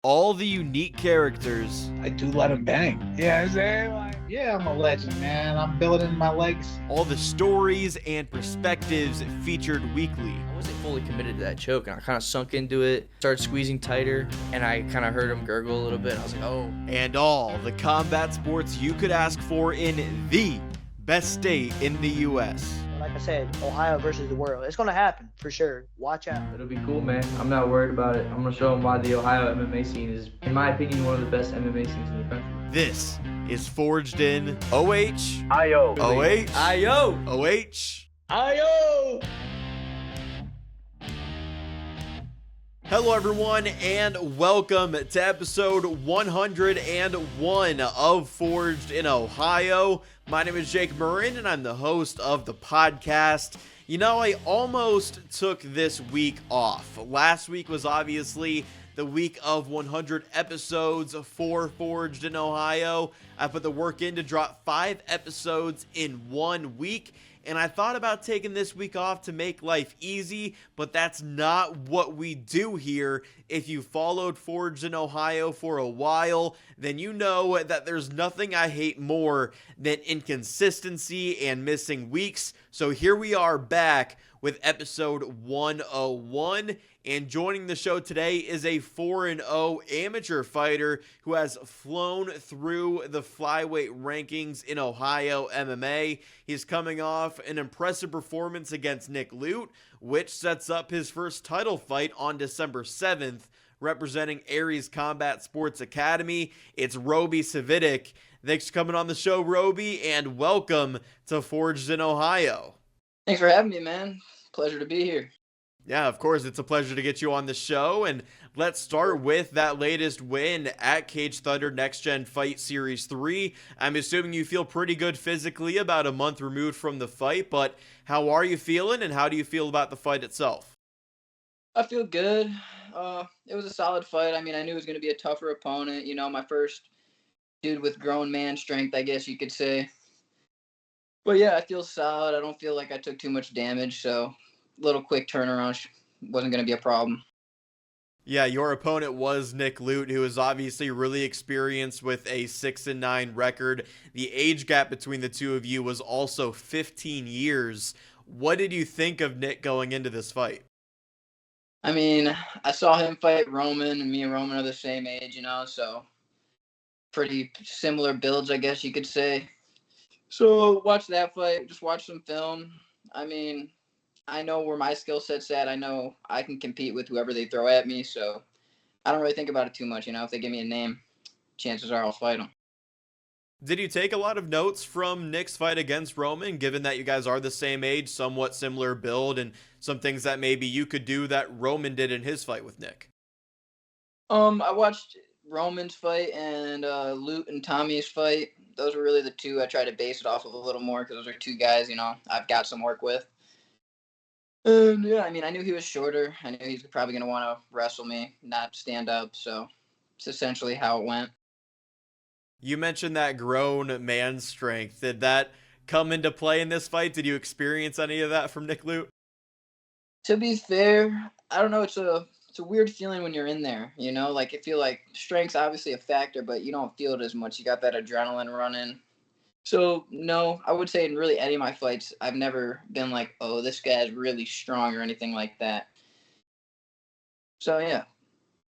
all the unique characters, I do let him bang. Yeah, I'm a legend, man. I'm building my legacy. all the stories and perspectives featured weekly. I wasn't fully committed to that choke, and I kind of sunk into it, started squeezing tighter, and I kind of heard him gurgle a little bit. I was like, oh. And all the combat sports you could ask for in the best state in the U.S. Like I said, Ohio versus the world. It's going to happen, for sure. Watch out. It'll be cool, man. I'm not worried about it. I'm going to show them why the Ohio MMA scene is, in my opinion, one of the best MMA scenes in the country. This is Forged in OH. IO. OH. Ayo! OH. Ayo! Hello, everyone, and welcome to episode 101 of Forged in Ohio. My name is Jake Murren, and I'm the host of the podcast. You know, I almost took this week off. Last week was obviously the week of 100 episodes for Forged in Ohio. I put the work in to drop 5 episodes in 1 week. And I thought about taking this week off to make life easy, but that's not what we do here. If you followed Forged in Ohio for a while, then you know that there's nothing I hate more than inconsistency and missing weeks. So here we are back with episode 101. And joining the show today is a 4-0 amateur fighter who has flown through the flyweight rankings in Ohio MMA. He's coming off an impressive performance against Nic Lute, which sets up his first title fight on December 7th, representing Aries Combat Sports Academy. It's Robi Cvitic. Thanks for coming on the show, Robi, and welcome to Forged in Ohio. Thanks for having me, man. Pleasure to be here. Yeah, of course, it's a pleasure to get you on the show, and let's start with that latest win at Cage Thunder Next Gen Fight Series 3. I'm assuming you feel pretty good physically about a month removed from the fight, but how are you feeling, and how do you feel about the fight itself? I feel good. It was a solid fight. I mean, I knew it was going to be a tougher opponent. You know, my first dude with grown man strength, I guess you could say. But yeah, I feel solid. I don't feel like I took too much damage, so little quick turnaround wasn't going to be a problem. Yeah, your opponent was Nic Lute, who is obviously really experienced with a 6-9 record. The age gap between the two of you was also 15 years. What did you think of Nic going into this fight? I mean, I saw him fight Roman, and me and Roman are the same age, you know, so pretty similar builds, I guess you could say. So watch that fight, just watch some film. I mean, I know where my skill set's at. I know I can compete with whoever they throw at me, so I don't really think about it too much. You know, if they give me a name, chances are I'll fight them. Did you take a lot of notes from Nic's fight against Roman, given that you guys are the same age, somewhat similar build, and some things that maybe you could do that Roman did in his fight with Nic? I watched Roman's fight and Lute and Tommy's fight. Those were really the two I tried to base it off of a little more because those are two guys, you know, I've got some work with. And yeah, I mean, I knew he was shorter. I knew he was probably going to want to wrestle me, not stand up. So it's essentially how it went. You mentioned that grown man strength. Did that come into play in this fight? Did you experience any of that from Nic Lute? To be fair, I don't know. It's a weird feeling when you're in there, you know? Like, I feel like strength's obviously a factor, but you don't feel it as much. You got that adrenaline running. So, no, I would say in really any of my fights, I've never been like, oh, this guy's really strong or anything like that. So, yeah,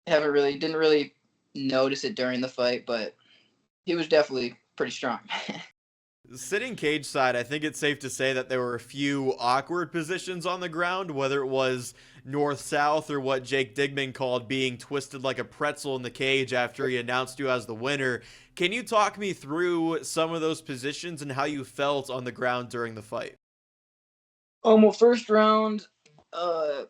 didn't really notice it during the fight, but he was definitely pretty strong. Sitting cage side, I think it's safe to say that there were a few awkward positions on the ground, whether it was north-south or what Jake Digman called being twisted like a pretzel in the cage after he announced you as the winner. Can you talk me through some of those positions and how you felt on the ground during the fight? Well, first round, I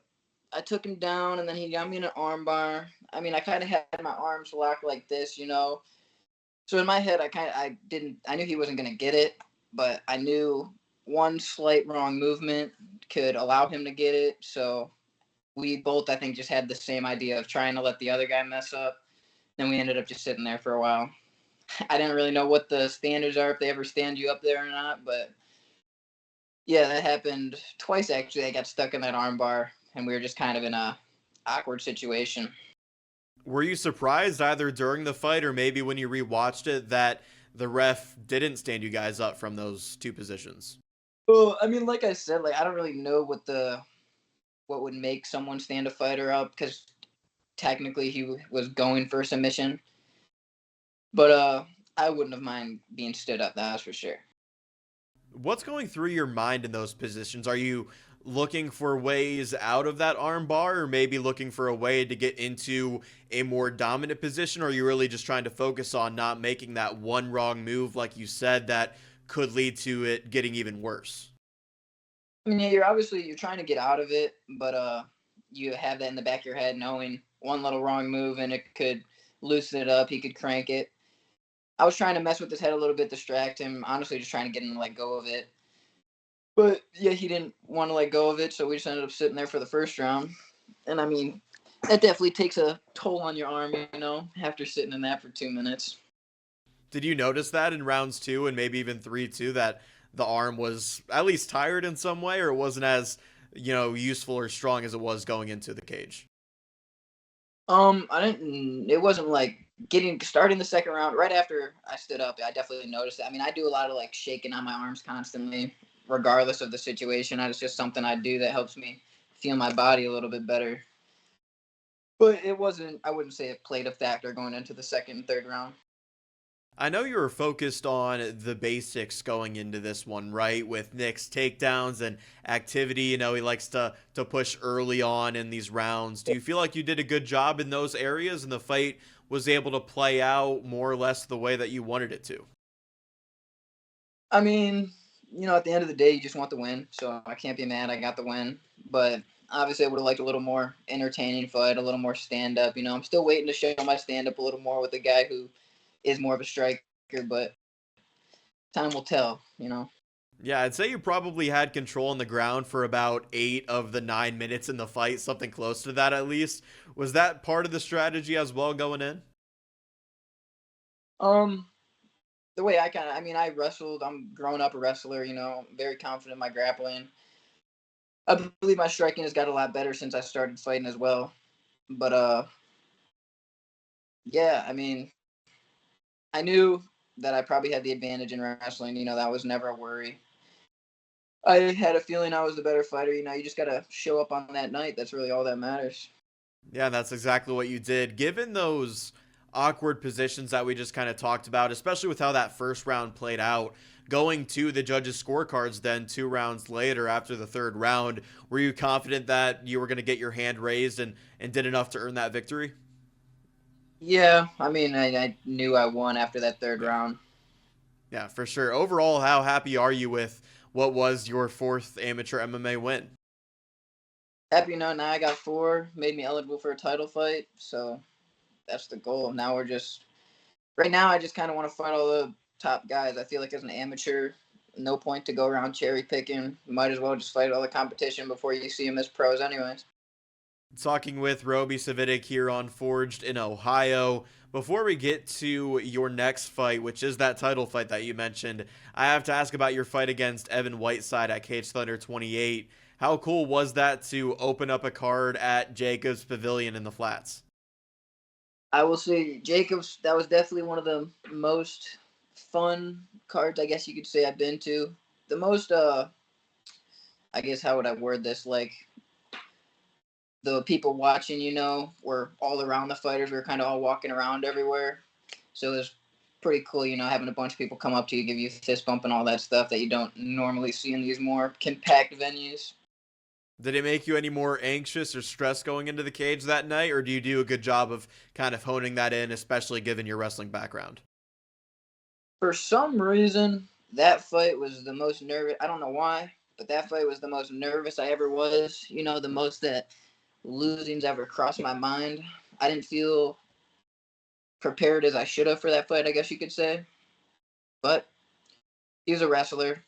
took him down, and then he got me in an arm bar. I mean, I kind of had my arms locked like this, you know. So in my head, I knew he wasn't going to get it, but I knew one slight wrong movement could allow him to get it. So we both, I think, just had the same idea of trying to let the other guy mess up. Then we ended up just sitting there for a while. I didn't really know what the standards are, if they ever stand you up there or not, but yeah, that happened twice, actually. I got stuck in that arm bar, and we were just kind of in a awkward situation. Were you surprised either during the fight or maybe when you rewatched it that the ref didn't stand you guys up from those two positions? Well, I mean, like I said, like I don't really know what would make someone stand a fighter up because technically he was going for a submission. But I wouldn't have mind being stood up. That's for sure. What's going through your mind in those positions? Are you looking for ways out of that arm bar or maybe looking for a way to get into a more dominant position? Or are you really just trying to focus on not making that one wrong move, like you said, that could lead to it getting even worse? I mean, yeah, you're trying to get out of it, but you have that in the back of your head, knowing one little wrong move and it could loosen it up. He could crank it. I was trying to mess with his head a little bit, distract him. Honestly, just trying to get him to let go of it. But yeah, he didn't want to let go of it, so we just ended up sitting there for the first round. And I mean, that definitely takes a toll on your arm, after sitting in that for 2 minutes. Did you notice that in rounds 2 and maybe even 3 too, that the arm was at least tired in some way, or it wasn't as, useful or strong as it was going into the cage? I didn't. It wasn't like starting the second round right after I stood up. I definitely noticed it. I mean, I do a lot of like shaking on my arms constantly, regardless of the situation. It's just something I do that helps me feel my body a little bit better. But it wasn't. I wouldn't say it played a factor going into the second and third round. I know you were focused on the basics going into this one, right? With Nic's takedowns and activity, he likes to push early on in these rounds. Do you feel like you did a good job in those areas and the fight was able to play out more or less the way that you wanted it to? I mean, at the end of the day, you just want the win, so I can't be mad. I got the win, but obviously, I would have liked a little more entertaining fight, a little more stand up. I'm still waiting to show my stand up a little more with a guy who is more of a striker, but time will tell. Yeah, I'd say you probably had control on the ground for about 8 of the 9 minutes in the fight, something close to that at least. Was that part of the strategy as well going in? The way I wrestled. I'm growing up a wrestler. Very confident in my grappling. I believe my striking has got a lot better since I started fighting as well. But yeah, I mean, I knew that I probably had the advantage in wrestling. That was never a worry. I had a feeling I was the better fighter. You just got to show up on that night. That's really all that matters. Yeah, that's exactly what you did. Given those awkward positions that we just kind of talked about, especially with how that first round played out, going to the judges' scorecards then 2 rounds later after the third round, were you confident that you were going to get your hand raised and did enough to earn that victory? Yeah, I mean, I knew I won after that third Yeah. round. Yeah, for sure. Overall, how happy are you with what was your 4th amateur MMA win? Happy now I got 4, made me eligible for a title fight. So that's the goal. Right now, I just kind of want to fight all the top guys. I feel like as an amateur, no point to go around cherry picking. Might as well just fight all the competition before you see them as pros, anyways. Talking with Robi Cvitic here on Forged in Ohio. Before we get to your next fight, which is that title fight that you mentioned, I have to ask about your fight against Evan Whiteside at Cage Thunder 28. How cool was that to open up a card at Jacobs Pavilion in the Flats? I will say Jacobs, that was definitely one of the most fun cards, I guess you could say, I've been to. The most, I guess, how would I word this? Like, the people watching, were all around the fighters. We were kind of all walking around everywhere. So it was pretty cool, having a bunch of people come up to you, give you a fist bump and all that stuff that you don't normally see in these more compact venues. Did it make you any more anxious or stressed going into the cage that night, or do you do a good job of kind of honing that in, especially given your wrestling background? For some reason, that fight was the most nervous. I don't know why, but that fight was the most nervous I ever was. The most that losing's ever crossed my mind. I didn't feel prepared as I should have for that fight, I guess you could say. But he was a wrestler.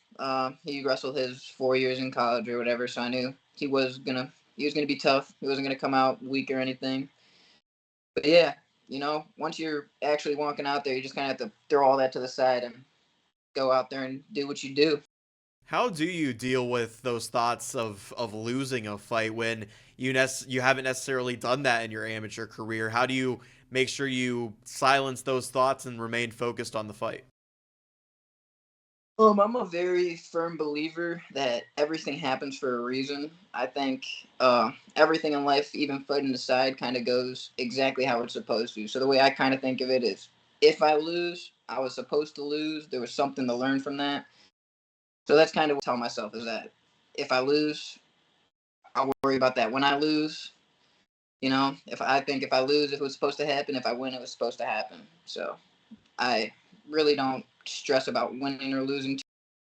He wrestled his 4 years in college or whatever, so I knew he was gonna be tough. He wasn't gonna come out weak or anything. But yeah, once you're actually walking out there, you just kind of have to throw all that to the side and go out there and do what you do. How do you deal with those thoughts of losing a fight when you haven't necessarily done that in your amateur career. How do you make sure you silence those thoughts and remain focused on the fight? I'm a very firm believer that everything happens for a reason. I think everything in life, even fighting aside, kind of goes exactly how it's supposed to. So the way I kind of think of it is, if I lose, I was supposed to lose. There was something to learn from that. So that's kind of what I tell myself, is that if I lose, I'll worry about that when I lose. If I lose, if it was supposed to happen, if I win, it was supposed to happen. So I really don't stress about winning or losing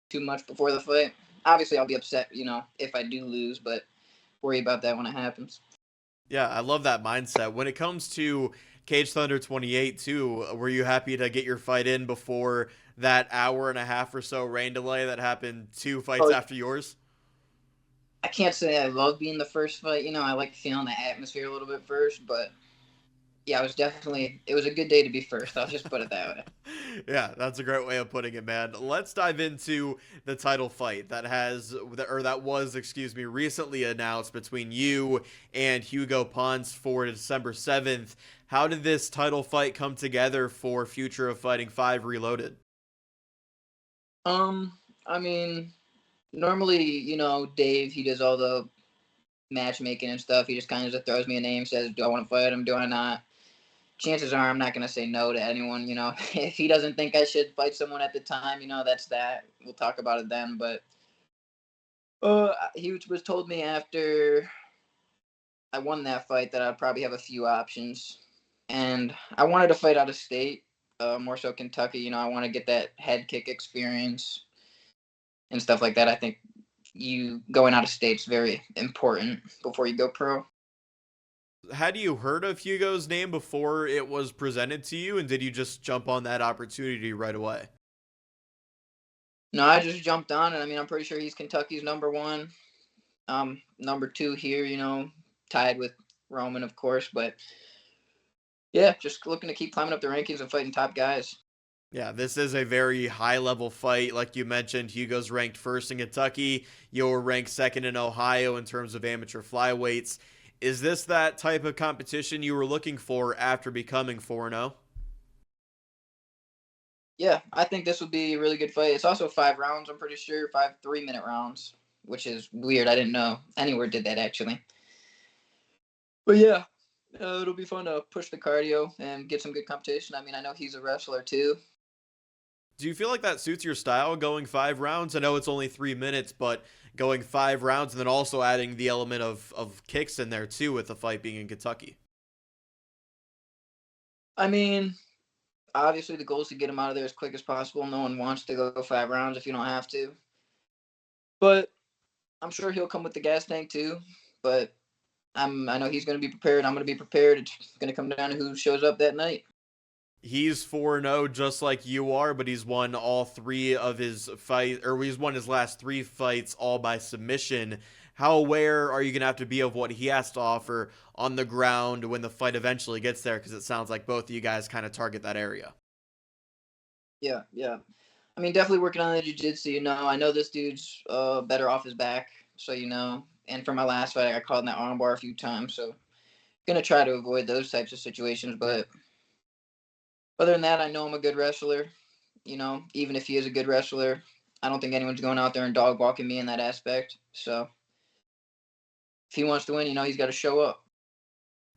too much before the fight. Obviously, I'll be upset, if I do lose, but worry about that when it happens. Yeah, I love that mindset. When it comes to Cage Thunder 28 too, were you happy to get your fight in before that hour and a half or so rain delay that happened 2 fights after yours? I can't say I love being the first fight. I like feeling the atmosphere a little bit first, but yeah, it was a good day to be first. I'll just put it that way. Yeah, that's a great way of putting it, man. Let's dive into the title fight that was, recently announced between you and Hugo Ponce for December 7th. How did this title fight come together for Future of Fighting 5 Reloaded? I mean, normally, Dave, he does all the matchmaking and stuff. He just kind of just throws me a name, says, do I want to fight him? Do I not? Chances are I'm not going to say no to anyone. If he doesn't think I should fight someone at the time, that's that. We'll talk about it then. But he was told me after I won that fight that I'd probably have a few options. And I wanted to fight out of state, more so Kentucky. I want to get that head kick experience and stuff like that. I think you going out of state's very important before you go pro. Had you heard of Hugo's name before it was presented to you, and did you just jump on that opportunity right away? No, I just jumped on, and I'm pretty sure he's Kentucky's number one. Number two here, tied with Roman, of course. But yeah, just looking to keep climbing up the rankings and fighting top guys. Yeah, this is a very high-level fight. Like you mentioned, Hugo's ranked first in Kentucky. You're ranked second in Ohio in terms of amateur flyweights. Is this that type of competition you were looking for after becoming 4-0? Yeah, I think this would be a really good fight. It's also 5 rounds, I'm pretty sure. 5 3-minute rounds, which is weird. I didn't know anywhere did that, actually. But yeah, it'll be fun to push the cardio and get some good competition. I know he's a wrestler too. Do you feel like that suits your style, going 5 rounds? I know it's only 3 minutes, but going 5 rounds and then also adding the element of kicks in there too with the fight being in Kentucky. Obviously the goal is to get him out of there as quick as possible. No one wants to go 5 rounds if you don't have to. But I'm sure he'll come with the gas tank too. But I know he's going to be prepared. I'm going to be prepared. It's going to come down to who shows up that night. He's 4-0 just like you are, but he's won all 3 of his fights, or he's won his last 3 fights all by submission. How aware are you going to have to be of what he has to offer on the ground when the fight eventually gets there? Because it sounds like both of you guys kind of target that area. Yeah. Definitely working on the jiu-jitsu. I know this dude's better off his back, so And for my last fight, I got caught in that armbar a few times, so going to try to avoid those types of situations, but other than that, I know I'm a good wrestler. Even if he is a good wrestler, I don't think anyone's going out there and dog walking me in that aspect. So if he wants to win, he's got to show up.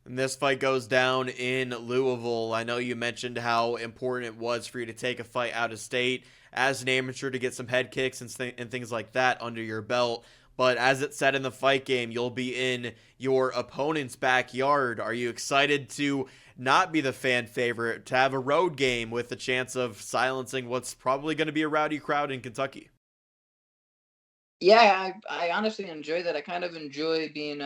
And this fight goes down in Louisville. I know you mentioned how important it was for you to take a fight out of state as an amateur to get some head kicks and things like that under your belt. But as it said in the fight game, you'll be in your opponent's backyard. Are you excited to not be the fan favorite, to have a road game with the chance of silencing what's probably going to be a rowdy crowd in Kentucky? Yeah, I honestly enjoy that. I kind of enjoy being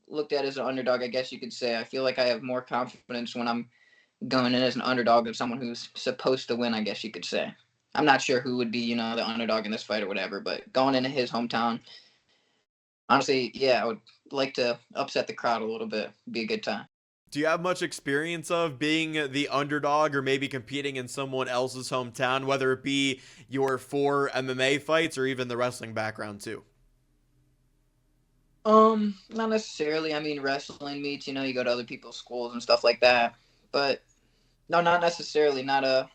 looked at as an underdog, I guess you could say. I feel like I have more confidence when I'm going in as an underdog than someone who's supposed to win, I guess you could say. I'm not sure who would be, the underdog in this fight or whatever, but going into his hometown, honestly, yeah, I would like to upset the crowd a little bit. It'd be a good time. Do you have much experience of being the underdog or maybe competing in someone else's hometown, whether it be your 4 MMA fights or even the wrestling background too? Not necessarily. I mean, wrestling meets, you go to other people's schools and stuff like that. But no, not necessarily. Not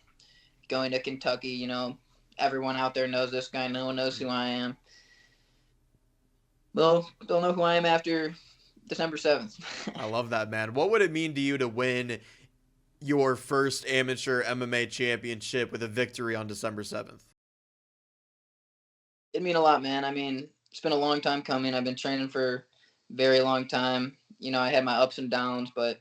going to Kentucky, everyone out there knows this guy. No one knows who I am. Well, they'll know who I am after December 7th. I love that, man. What would it mean to you to win your first amateur MMA championship with a victory on December 7th? It'd mean a lot, man. I mean, it's been a long time coming. I've been training for a very long time. I had my ups and downs, but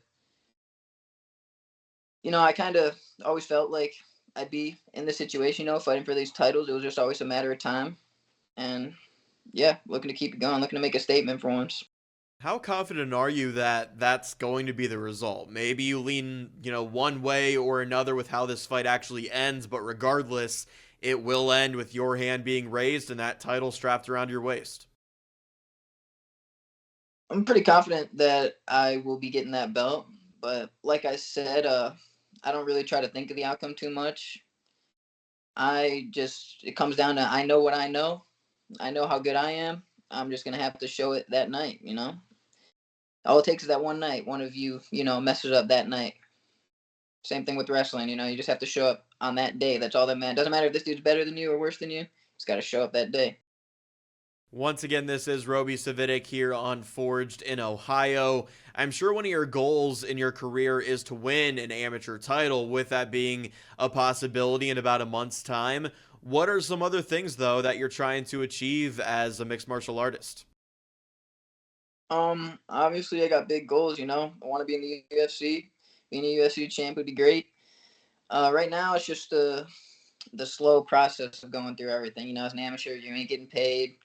I kind of always felt like I'd be in this situation, fighting for these titles. It was just always a matter of time. And yeah, looking to keep it going, looking to make a statement for once. How confident are you that that's going to be the result? Maybe you lean, one way or another with how this fight actually ends, but regardless, it will end with your hand being raised and that title strapped around your waist. I'm pretty confident that I will be getting that belt, but like I said, I don't really try to think of the outcome too much. It comes down to I know what I know. I know how good I am. I'm just going to have to show it that night, All it takes is that one night. One of you, messes up that night. Same thing with wrestling, you just have to show up on that day. That's all that matters. Doesn't matter if this dude's better than you or worse than you. Just got to show up that day. Once again, this is Robi Cvitic here on Forged in Ohio. I'm sure one of your goals in your career is to win an amateur title, with that being a possibility in about a month's time. What are some other things, though, that you're trying to achieve as a mixed martial artist? Obviously I got big goals, I want to be in the UFC. Being a UFC champ would be great. Right now it's just the slow process of going through everything. As an amateur, you ain't getting paid.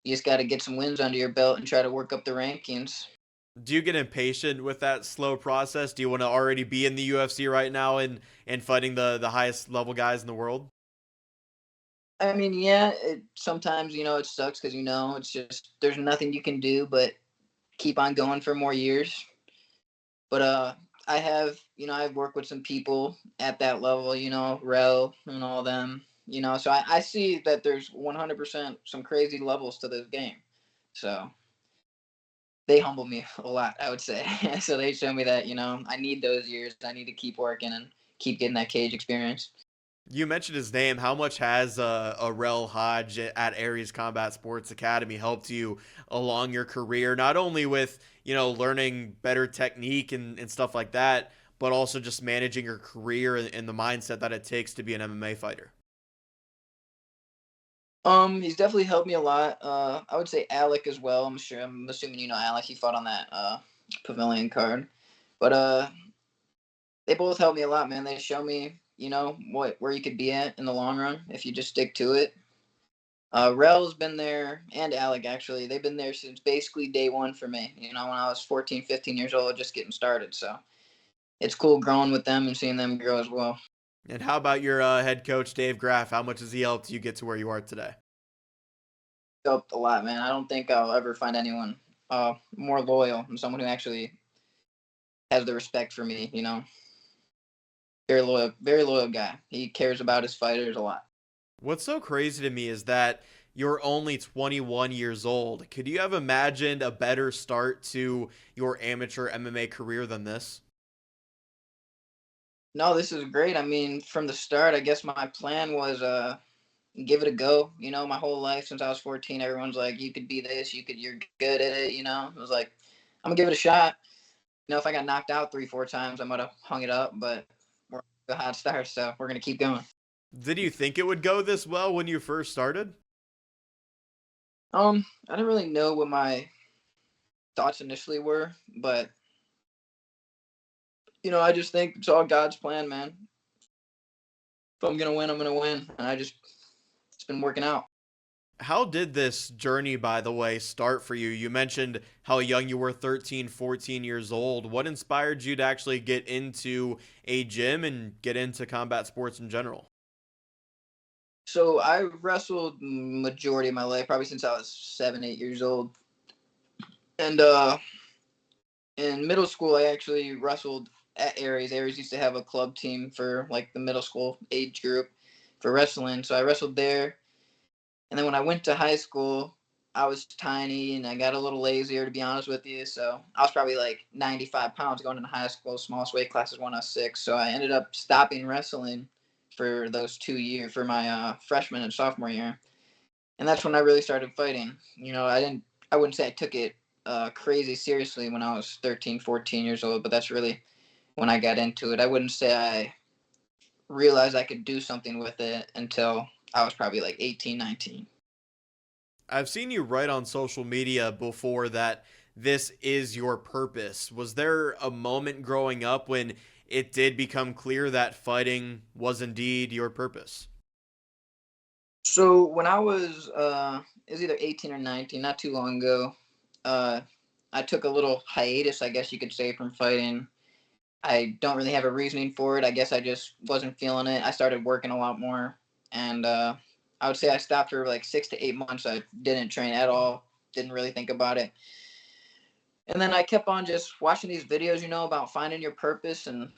You just got to get some wins under your belt and try to work up the rankings. Do you get impatient with that slow process? Do you want to already be in the UFC right now and fighting the highest level guys in the world? I mean, yeah, sometimes, it sucks because, it's just there's nothing you can do but keep on going for more years. But I've worked with some people at that level, Rel and all them, so I see that there's 100% some crazy levels to this game. So they humble me a lot, I would say. So they show me that, I need those years. I need to keep working and keep getting that cage experience. You mentioned his name. How much has a Rel Hodge at Aries Combat Sports Academy helped you along your career? Not only with, learning better technique and stuff like that, but also just managing your career and the mindset that it takes to be an MMA fighter. He's definitely helped me a lot. I would say Alec as well. I'm assuming you know Alec. He fought on that pavilion card. But they both helped me a lot, man. They show me, where you could be at in the long run if you just stick to it. Rel's been there, and Alec actually. They've been there since basically day one for me. When I was 14, 15 years old, just getting started. So it's cool growing with them and seeing them grow as well. And how about your head coach, Dave Graff? How much has he helped you get to where you are today? Helped a lot, man. I don't think I'll ever find anyone more loyal than someone who actually has the respect for me. Very loyal guy. He cares about his fighters a lot. What's so crazy to me is that you're only 21 years old. Could you have imagined a better start to your amateur MMA career than this? No, this is great. I mean, from the start, I guess my plan was give it a go. My whole life since I was 14, everyone's like, you could be this, you're good at it. It was like, I'm gonna give it a shot. If I got knocked out 3-4 times, I might have hung it up, but we're a hot start, so we're gonna keep going. Did you think it would go this well when you first started? I didn't really know what my thoughts initially were, but I just think it's all God's plan, man. If I'm gonna win, I'm gonna win, and it's been working out. How did this journey, by the way, start for you? You mentioned how young you were, 13, 14 years old. What inspired you to actually get into a gym and get into combat sports in general? So I wrestled majority of my life, probably since I was 7, 8 years old. And in middle school, I actually wrestled at Aries. Aries used to have a club team for like the middle school age group for wrestling. So I wrestled there. And then when I went to high school, I was tiny and I got a little lazier, to be honest with you. So I was probably like 95 pounds going into high school. Smallest weight class is 106. So I ended up stopping wrestling for those 2 years, for my freshman and sophomore year. And that's when I really started fighting. I wouldn't say I took it crazy seriously when I was 13, 14 years old, but that's really when I got into it. I wouldn't say I realized I could do something with it until I was probably like 18, 19. I've seen you write on social media before that this is your purpose. Was there a moment growing up when it did become clear that fighting was indeed your purpose? So when I was it was either 18 or 19, not too long ago, I took a little hiatus, I guess you could say, from fighting. I don't really have a reasoning for it. I guess I just wasn't feeling it. I started working a lot more, and I would say I stopped for like 6 to 8 months. I didn't train at all, didn't really think about it. And then I kept on just watching these videos, about finding your purpose. And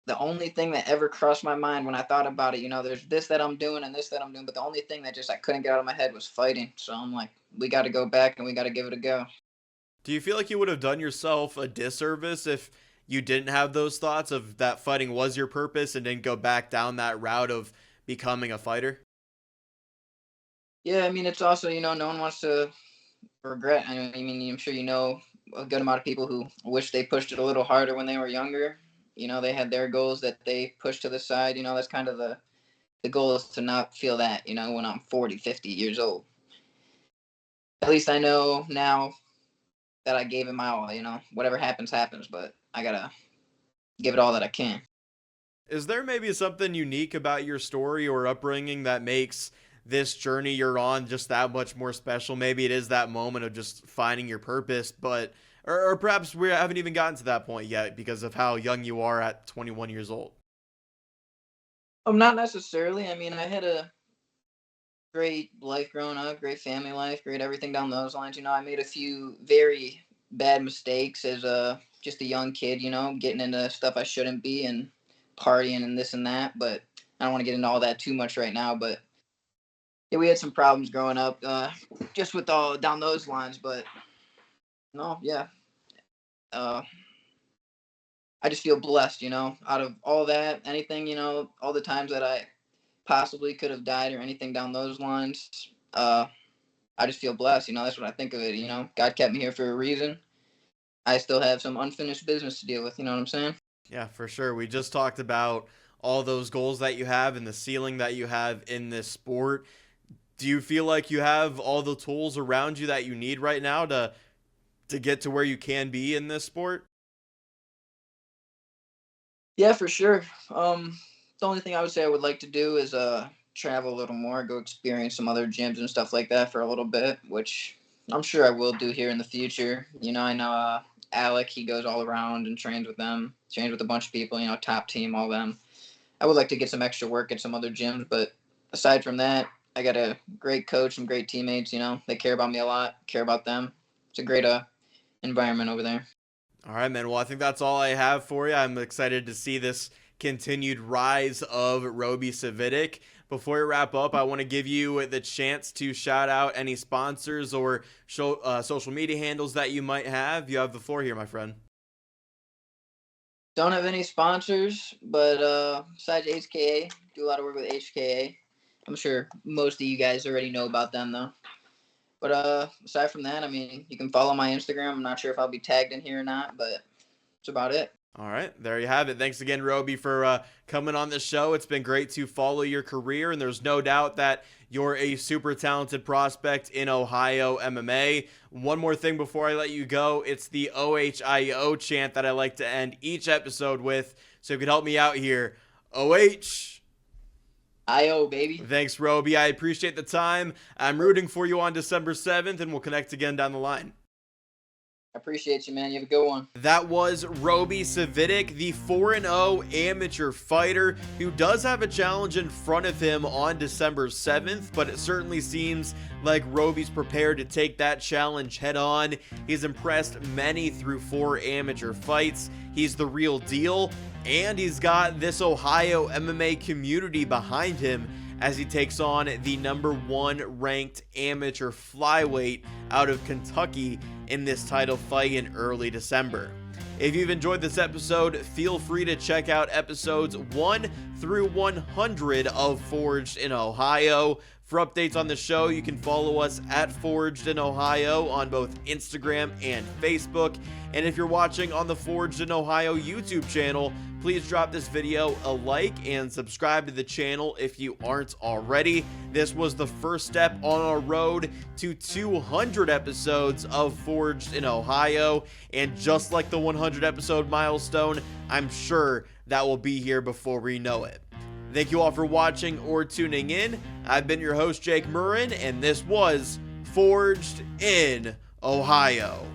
the only thing that ever crossed my mind when I thought about it, there's this that I'm doing and this that I'm doing, but the only thing that just I couldn't get out of my head was fighting. So I'm like, we got to go back and we got to give it a go. Do you feel like you would have done yourself a disservice if you didn't have those thoughts of that fighting was your purpose and didn't go back down that route of becoming a fighter? Yeah, I mean, it's also, no one wants to regret. I mean, I'm sure a good amount of people who wish they pushed it a little harder when they were younger. They had their goals that they pushed to the side. That's kind of the goal, is to not feel that, when I'm 40, 50 years old. At least I know now that I gave it my all, whatever happens, happens, but I got to give it all that I can. Is there maybe something unique about your story or upbringing that makes this journey you're on just that much more special? Maybe it is that moment of just finding your purpose, but or perhaps we haven't even gotten to that point yet because of how young you are at 21 years old. Not necessarily. I mean, I had a great life growing up, great family life, great everything down those lines. I made a few very bad mistakes as just a young kid, getting into stuff I shouldn't be and partying and this and that. But I don't want to get into all that too much right now. But yeah, we had some problems growing up, just with all down those lines. But no, yeah. I just feel blessed, out of all that, anything, all the times that I possibly could have died or anything down those lines. I just feel blessed, that's what I think of it, God kept me here for a reason. I still have some unfinished business to deal with, you know what I'm saying? Yeah, for sure. We just talked about all those goals that you have and the ceiling that you have in this sport. Do you feel like you have all the tools around you that you need right now to get to where you can be in this sport? Yeah, for sure. The only thing I would say I would like to do is travel a little more, go experience some other gyms and stuff like that for a little bit, which I'm sure I will do here in the future. I know Alec, he goes all around and trains with a bunch of people, top team, all them. I would like to get some extra work at some other gyms, but aside from that, I got a great coach, some great teammates, they care about me a lot, care about them. It's a great environment over there. All right, man. Well, I think that's all I have for you. I'm excited to see this continued rise of Robi Cvitic. Before we wrap up, I want to give you the chance to shout out any sponsors or social media handles that you might have. You have the floor here, my friend. Don't have any sponsors, but besides HKA, do a lot of work with HKA. I'm sure most of you guys already know about them, though. But aside from that, I mean, you can follow my Instagram. I'm not sure if I'll be tagged in here or not, but that's about it. All right, there you have it. Thanks again, Robi, for coming on the show. It's been great to follow your career, and there's no doubt that you're a super talented prospect in Ohio MMA. One more thing before I let you go, it's the OHIO chant that I like to end each episode with, so if you could help me out here. OHIO, baby. Thanks, Robi. I appreciate the time. I'm rooting for you on December 7th, and we'll connect again down the line. I appreciate you, man. You have a good one. That was Robi Cvitic, the 4-0 amateur fighter who does have a challenge in front of him on December 7th, but it certainly seems like Robi's prepared to take that challenge head on. He's impressed many through 4 amateur fights. He's the real deal, and he's got this Ohio MMA community behind him as he takes on the #1 ranked amateur flyweight out of Kentucky in this title fight in early December. If you've enjoyed this episode, feel free to check out episodes 1 through 100 of Forged in Ohio. For updates on the show, you can follow us at Forged in Ohio on both Instagram and Facebook. And if you're watching on the Forged in Ohio YouTube channel, please drop this video a like and subscribe to the channel if you aren't already. This was the first step on our road to 200 episodes of Forged in Ohio. And just like the 100 episode milestone, I'm sure that will be here before we know it. Thank you all for watching or tuning in. I've been your host, Jake Murren, and this was Forged in Ohio.